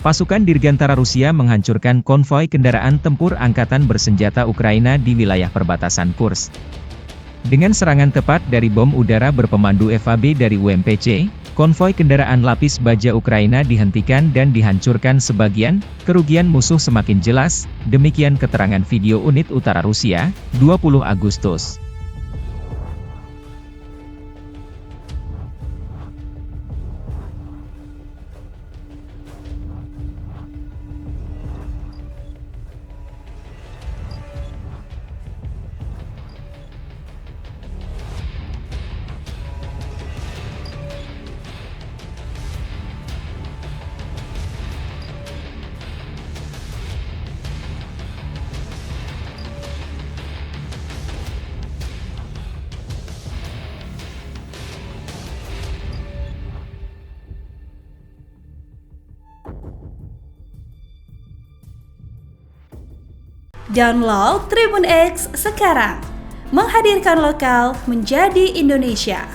Pasukan Dirgantara Rusia menghancurkan konvoi kendaraan tempur angkatan bersenjata Ukraina di wilayah perbatasan Kursk. Dengan serangan tepat dari bom udara berpemandu FAB dari UMPC, konvoi kendaraan lapis baja Ukraina dihentikan dan dihancurkan sebagian, kerugian musuh semakin jelas, demikian keterangan video unit utara Rusia, 20 Agustus. Download Tribun X sekarang, menghadirkan lokal menjadi Indonesia.